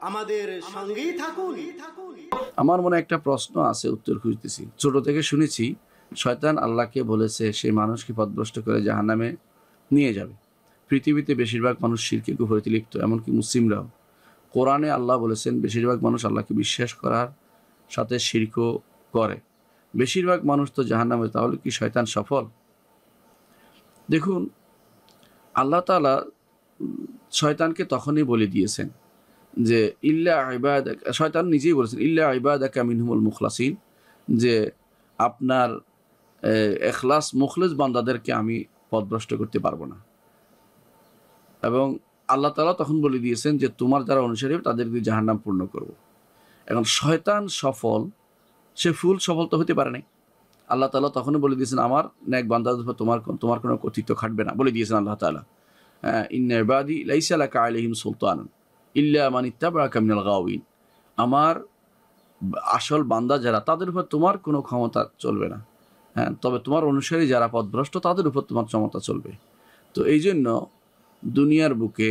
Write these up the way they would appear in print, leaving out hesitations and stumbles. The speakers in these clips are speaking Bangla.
আমাদের সঙ্গেই থাকুন। আমার মনে একটা প্রশ্ন আছে, উত্তর খুঁজতেছি। ছোট থেকে শুনেছি শয়তান আল্লাহকে বলেছে সে মানুষকে পথভ্রষ্ট করে জাহান্নামে নিয়ে যাবে। পৃথিবীতে বেশিরভাগ মানুষ শিরকে কুফরিতে লিপ্ত, এমনকি মুসলিমরাও। কোরআনে আল্লাহ বলেছেন বেশিরভাগ মানুষ আল্লাহকে বিশ্বাস করার সাথে শিরকও করে। বেশিরভাগ মানুষ তো জাহান্নামে, তাহলে কি শয়তান সফল? দেখুন, আল্লাহ তাআলা শয়তানকে তখনই বলে দিয়েছেন যে ইল্লা ইবাদাক, শয়তান নিজেই বলেছেন ইল্লা ইবাদাকা মিনহুমুল মুখলাসিন, যে আপনার এখলাস মুখলিস বান্দাদেরকে আমি পথভ্রষ্ট করতে পারবো না। এবং আল্লাহ তাআলা তখন বলে দিয়েছেন যে তোমার যারা অনুসারী হবে তাদেরকে জাহান্নাম পূর্ণ করব। এখন শয়তান সফল, সে ফুল সফল তো হতে পারে নাই। আল্লাহ তাআলা তখনই বলে দিয়েছেন আমার নেক বান্দাদের উপর তোমার কোনো কর্তৃত্ব খাটবে না, বলে দিয়েছেন আল্লাহ তাআলা। ইন্না ইবাদি লাইসা লাকা আলাইহিম সুলতানুন ইল্লা মান ইত্তাবাআকা মিনাল গাওয়িন, আমার আসল বান্দা যারা তাদের উপর তোমার কোনো ক্ষমতা চলবে না, হ্যাঁ, তবে তোমার অনুসারী যারা পথভ্রষ্ট তাদের উপর তোমার ক্ষমতা চলবে। তো এই জন্য দুনিয়ার বুকে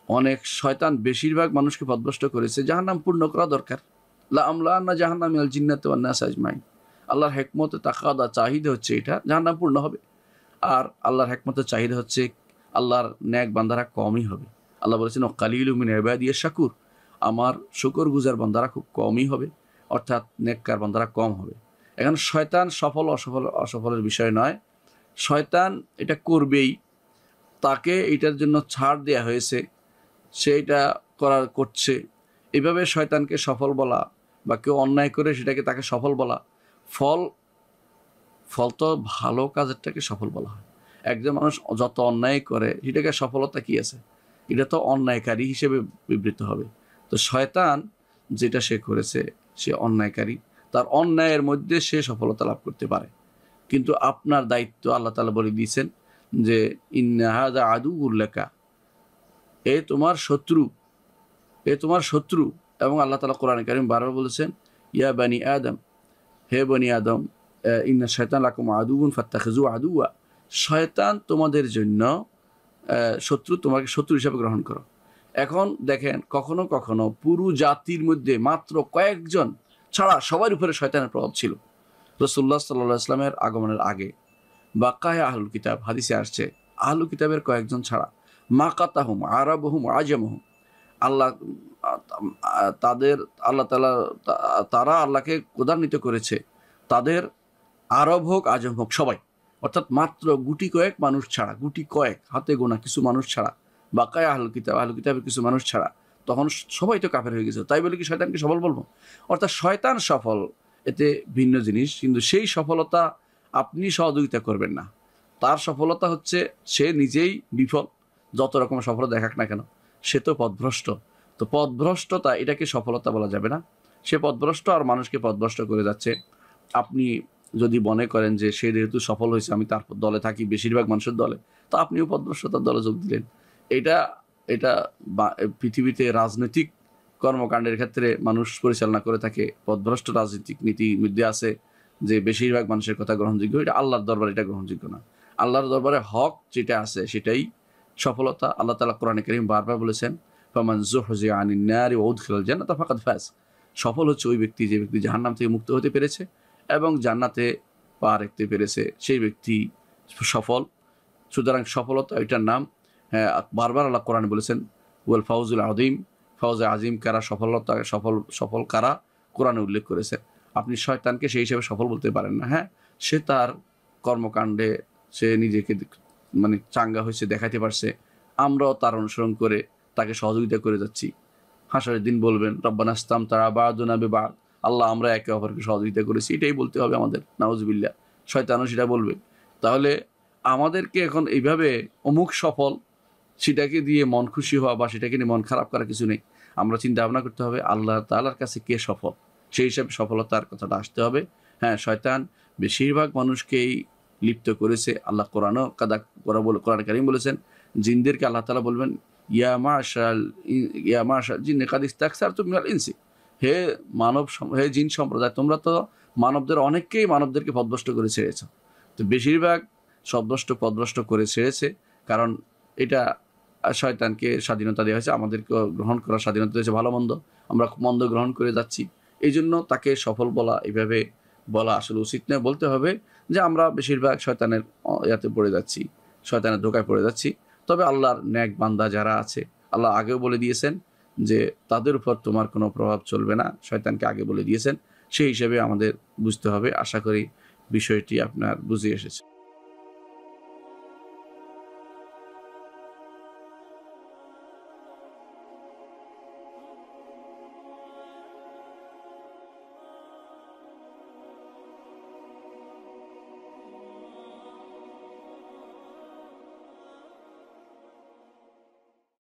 অনেক শয়তান বেশিরভাগ মানুষকে পথভ্রষ্ট করেছে। জাহান্নাম পূর্ণ করা দরকার। লা আমলাআন্না জাহান্নাম মিনাল জিন্নাতি ওয়ান নাস আজমাইন। আল্লাহর হিকমতে তাকাদা, চাহিদা হচ্ছে এটা, জাহান্নাম পূর্ণ হবে। আর আল্লাহর হিকমতের চাহিদা হচ্ছে আল্লাহর নেক বান্দারা কমই হবে। আল্লাহ বলেছেন কালিলু মিন ইবাদিয়াশ শাকুর, আমার শুকর গুজার বান্দারা খুব কমই হবে, অর্থাৎ নেককার বান্দারা কম হবে। এখন শয়তান সফল অসফলের বিষয় নয়, শয়তান এটা করবেই, তাকে এটার জন্য ছাড় দেয়া হয়েছে, সে এটা করছে। এভাবে শয়তানকে সফল বলা বা কেউ অন্যায় করে সেটাকে তাকে সফল বলা, ফল তো ভালো কাজেরটাকে সফল বলা হয়। একজন মানুষ যত অন্যায় করে সেটাকে সফলতা কি আছে? এটা তো অন্যায়কারী হিসেবে বিবৃত হবে। তো শয়তান যেটা সে করেছে, সে অন্যায়কারী, তার অন্যায়ের মধ্যে সে সফলতা লাভ করতে পারে। কিন্তু আপনার দায়িত্ব, আল্লাহ তাআলা বলে দিয়েছেন যে ইন্না হাযা আদুউল লাকা, এ তোমার শত্রু। এবং আল্লাহ তাআলা কোরআনে কারীম বারবার বলেছেন ইয়া বানি আদম, হে বনি আদম, ইন্না শায়তান লাকুম আদুউন ফাত্তাখিযু আদুওয়া, শয়তান তোমাদের জন্য শত্রু, তোমাকে শত্রু হিসাবে গ্রহণ করো। এখন দেখেন, কখনো কখনো পুরো জাতির মধ্যে মাত্র কয়েকজন ছাড়া সবার উপরে শয়তানের প্রভাব ছিল। রাসূলুল্লাহ সাল্লাল্লাহু আলাইহি ওয়াসাল্লামের আগমনের আগে বাকায়ে আহলুল কিতাব, হাদিসে আসছে আহলুল কিতাবের কয়েকজন ছাড়া, মাকাতাহুম আরাবহুম আজামহুম, আল্লাহ তারা আল্লাহকে ক্রোধান্বিত করেছে, তাদের আরব হোক আজম হোক সবাই, অর্থাৎ মাত্র গুটি কয়েক মানুষ ছাড়া, গুটি কয়েক হাতে গোনা কিছু মানুষ ছাড়া, বাকায়ে আহলুল কিতাবের কিছু মানুষ ছাড়া, তখন সবাই তো কাফের হয়ে গেছে। তাই বলে কি শয়তানকে সফল বলবো? অর্থাৎ শয়তান সফল, এতে ভিন্ন জিনিস। কিন্তু সেই সফলতা আপনি সহযোগিতা করবেন না। তার সফলতা হচ্ছে সে নিজেই বিফল, যত রকম সফলতা দেখাক না কেন, সে তো পথভ্রষ্ট। তো পথভ্রষ্টতা, এটাকে সফলতা বলা যাবে না। সে পথভ্রষ্ট আর মানুষকে পথভ্রষ্ট করে যাচ্ছে। আপনি যদি মনে করেন যে সে যেহেতু সফল হয়েছে আমি তার দলে থাকি, বেশিরভাগ মানুষের দলে, তো আপনিও পথভ্রষ্টতার দলে যোগ দিলেন। এটা পৃথিবীতে রাজনৈতিক কর্মকাণ্ডের ক্ষেত্রে মানুষ পরিচালনা করে থাকে। পথভ্রষ্ট রাজনৈতিক নীতির মধ্যে আছে যে বেশিরভাগ মানুষের কথা গ্রহণযোগ্য, এটা আল্লাহর দরবারে এটা গ্রহণযোগ্য না। আল্লাহর দরবারে হক যেটা আছে সেটাই সফলতা। আল্লাহ তাআলা কোরআনে কারীম বারবার বলেছেন ফামান যুহজিয়া আনিন নারি ওয়া উদখিলাল জান্নাতা ফাকাদ ফাজ, সফল হচ্ছে ওই ব্যক্তি যে ব্যক্তি জাহান্নাম থেকে মুক্ত হতে পেরেছে এবং জান্নাতে পা রাখতে পেরেছে, সেই ব্যক্তি সফল। সুতরাং সফলতা এটার নাম। হ্যাঁ, বারবার আল্লাহ কোরআনে বলেছেন ওয়াল ফাউজুল আযীম, ফাউজে আজিম কারা, সফলতা সফল কারা, কোরআনে উল্লেখ করেছে। আপনি শয়তানকে সেই হিসেবে সফল বলতে পারেন না। হ্যাঁ, সে তার কর্মকাণ্ডে সে নিজেকে মানে চাঙ্গা হয়েছে, দেখাতে পারছে, আমরাও তার অনুসরণ করে তাকে সহযোগিতা করে যাচ্ছি। হাসরের দিন বলবেন রব্বানা ইসতামতা'a বা'দুনা বিবা'দ, আল্লাহ আমরা একে অপরকে সহযোগিতা করেছি, এটাই বলতে হবে আমাদের। নাউজুবিল্লাহ, শয়তানও সেটা বলবে। তাহলে আমাদেরকে এখন এইভাবে অমুক সফল, সেটাকে দিয়ে মন খুশি হওয়া বা সেটাকে নিয়ে মন খারাপ করা কিছু নেই। আমরা চিন্তা ভাবনা করতে হবে আল্লাহ তাআলার কাছে কে সফল, সেই হিসাবে সফলতার কথাটা আসতে হবে। হ্যাঁ, শয়তান বেশিরভাগ মানুষকেই লিপ্ত করেছে। আল্লাহ কোরআন কারীম বলেছেন জিনদেরকে আল্লাহ তাআলা বলবেন ইয়া মাশাল জিন্নি কাদ ইস্তাকসারতুম মিনাল ইনসি, হে জিন সম্প্রদায়, তোমরা তো মানবদেরকে পথভ্রষ্ট করে ছেড়েছ। তো বেশিরভাগ পথভ্রষ্ট করে ছেড়েছে, কারণ এটা শয়তানকে স্বাধীনতা দেওয়া হয়েছে, আমাদেরকে গ্রহণ করার স্বাধীনতা দিয়েছে, ভালো মন্দ আমরা মন্দ গ্রহণ করে যাচ্ছি। এই জন্য তাকে সফল বলা, এভাবে বলা আসলে উচিত নয়। বলতে হবে যে আমরা বেশিরভাগ শয়তানের ইয়াতে পড়ে যাচ্ছি, শয়তানের ধোকায় পড়ে যাচ্ছি। তবে আল্লাহর নেক বান্দা যারা আছে, আল্লাহ আগেও বলে দিয়েছেন যে তাদের উপর তোমার কোনো প্রভাব চলবে না, শয়তানকে আগে বলে দিয়েছেন। সেই হিসেবে আমাদের বুঝতে হবে। আশা করি বিষয়টি আপনার বুঝে এসেছে।